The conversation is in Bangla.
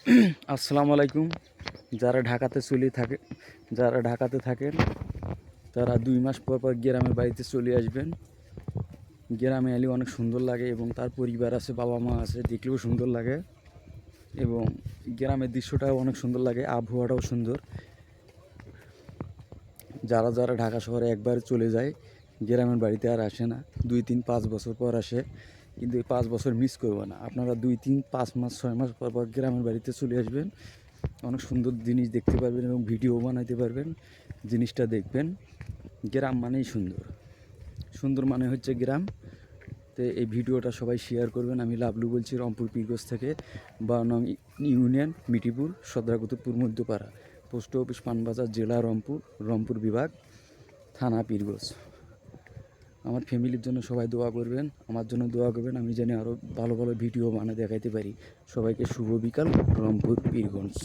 আসসালামু আলাইকুম। যারা ঢাকাতে থাকেন তারা 2 মাস পর পর গ্রামের বাড়িতে চলে আসবেন। গ্রামে এলে অনেক সুন্দর লাগে এবং তার পরিবার আছে, বাবা মা আছে, দেখলেও সুন্দর লাগে এবং গ্রামের দৃশ্যটাও অনেক সুন্দর লাগে, আবহাওয়াটাও সুন্দর। যারা ঢাকা শহরে একবার চলে যায়, গ্রামের বাড়িতে আর আসে না, 2, 3, 5 বছর পর আসে। কিন্তু এই 5 বছর মিস করবো না, আপনারা 2, 3, 5 মাস 6 মাস পর পর গ্রামের বাড়িতে চলে আসবেন। অনেক সুন্দর জিনিস দেখতে পারবেন এবং ভিডিও বানাইতে পারবেন, জিনিসটা দেখবেন। গ্রাম মানেই সুন্দর, সুন্দর মানে হচ্ছে গ্রাম। তো এই ভিডিওটা সবাই শেয়ার করবেন। আমি লাবলু বলছি, রংপুর পীরগঞ্জ থেকে, 12 নং union, Mithipur, Sadrakutubpur, Madhyapara, post office Panbazar, জেলা রংপুর, রংপুর বিভাগ, থানা পীরগঞ্জ। আমার ফ্যামিলির জন্য সবাই দোয়া করবেন, আমার জন্য দোয়া করবেন, আমি যেন আরও ভালো ভালো ভিডিও বানিয়ে দেখাইতে পারি। সবাইকে শুভ বিকাল, রংপুর পীরগঞ্জ।